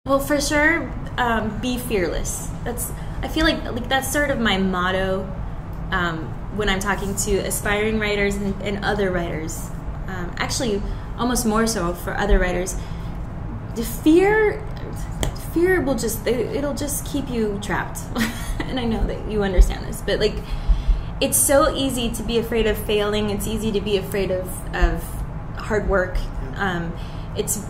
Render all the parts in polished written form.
Well, for sure, be fearless. I feel like that's sort of my motto when I'm talking to aspiring writers and other writers. Actually, almost more so for other writers. The fear will it'll just keep you trapped. And I know that you understand this, but like, it's so easy to be afraid of failing. It's easy to be afraid of hard work. It's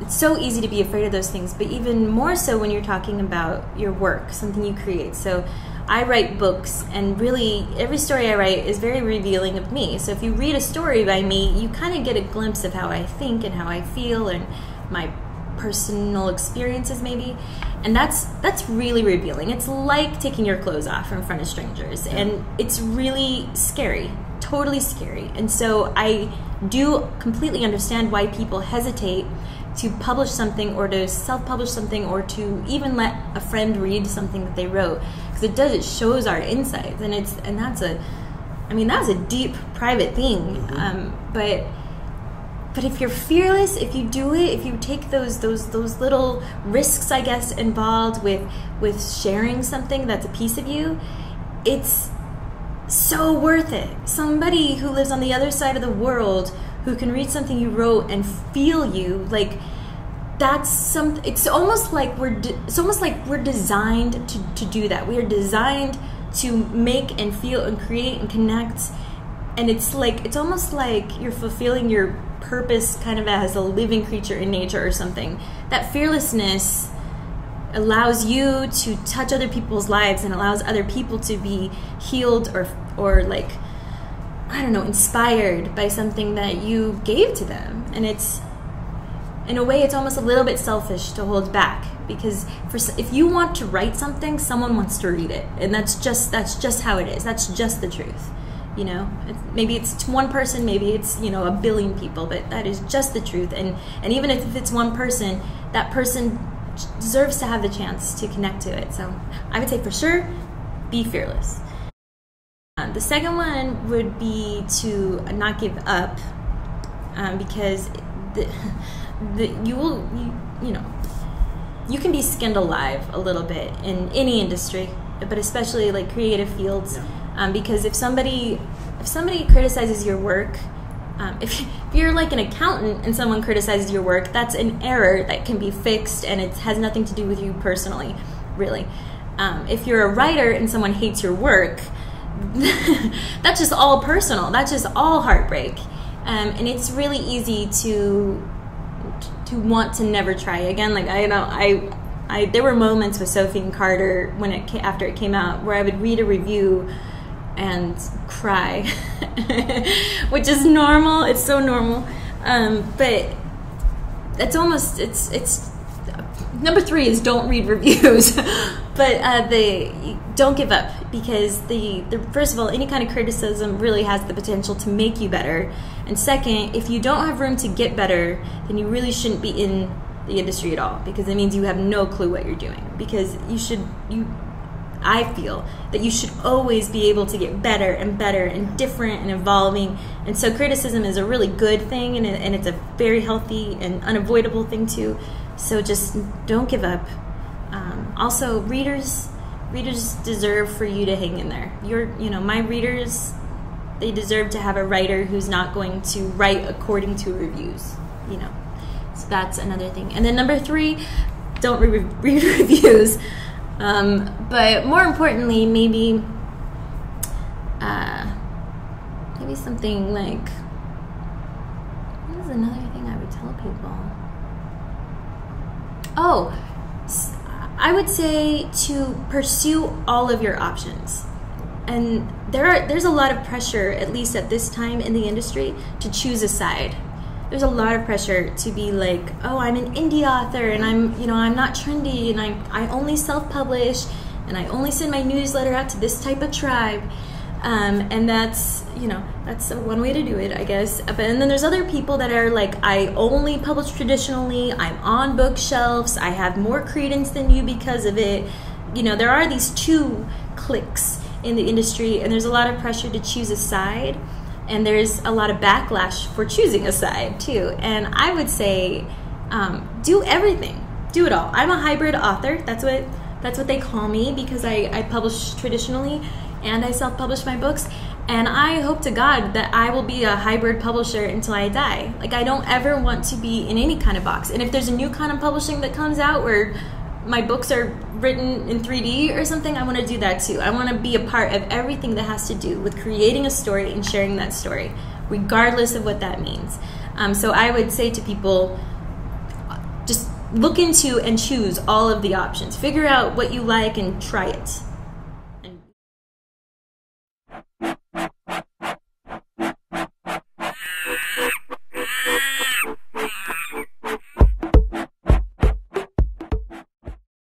so easy to be afraid of those things, but even more so when you're talking about your work, something you create. So I write books, and really every story I write is very revealing of me. So if you read a story by me, you kind of get a glimpse of how I think and how I feel and my personal experiences maybe. And that's really revealing. It's like taking your clothes off in front of strangers, and it's really scary, totally scary. And so I do completely understand why people hesitate to publish something or to self-publish something or to even let a friend read something that they wrote, because it shows our insides, and that's a deep private thing. But if you're fearless, if you do it, if you take those little risks, I guess, involved with sharing something that's a piece of you, it's so worth it. Somebody who lives on the other side of the world who can read something you wrote and feel you, like, it's almost like we're designed to do that. We are designed to make and feel and create and connect. And it's almost like you're fulfilling your purpose kind of as a living creature in nature or something. That fearlessness allows you to touch other people's lives and allows other people to be healed or like, I don't know, inspired by something that you gave to them. And it's, in a way, it's almost a little bit selfish to hold back, because if you want to write something, someone wants to read it, and that's just how it is. That's just the truth. You know, maybe it's one person, maybe it's, a billion people, but that is just the truth. And even if it's one person, that person deserves to have the chance to connect to it. So I would say, for sure, be fearless. The second one would be to not give up, because you can be skinned alive a little bit in any industry, but especially like creative fields. Because if somebody criticizes your work, if you're like an accountant and someone criticizes your work, that's an error that can be fixed, and it has nothing to do with you personally, really. If you're a writer and someone hates your work, that's just all personal. That's just all heartbreak, and it's really easy to want to never try again. Like there were moments with Sophie and Carter after it came out where I would read a review and cry, which is normal. It's so normal, but it's number 3 is don't read reviews. But don't give up, because the first of all, any kind of criticism really has the potential to make you better, and second, if you don't have room to get better, then you really shouldn't be in the industry at all, because it means you have no clue what you're doing. Because I feel that you should always be able to get better and better and different and evolving. And so criticism is a really good thing, and it's a very healthy and unavoidable thing too. So just don't give up. Also, readers deserve for you to hang in there. My readers, they deserve to have a writer who's not going to write according to reviews. So that's another thing. And then number 3, don't read reviews. But more importantly, maybe something like, what is another thing I would tell people? Oh, I would say to pursue all of your options. And there's a lot of pressure, at least at this time in the industry, to choose a side. There's a lot of pressure to be like, oh, I'm an indie author, and I'm not trendy, and I only self-publish, and I only send my newsletter out to this type of tribe. And that's one way to do it, I guess. And then there's other people that are like, I only publish traditionally, I'm on bookshelves, I have more credence than you because of it. There are these 2 cliques in the industry, and there's a lot of pressure to choose a side. And there's a lot of backlash for choosing a side too. And I would say, do everything. do it all. I'm a hybrid author. That's what they call me, because I publish traditionally and I self-publish my books. And I hope to God that I will be a hybrid publisher until I die. Like, I don't ever want to be in any kind of box. And if there's a new kind of publishing that comes out where my books are written in 3D or something, I want to do that too. I want to be a part of everything that has to do with creating a story and sharing that story, regardless of what that means. So I would say to people, just look into and choose all of the options. Figure out what you like and try it.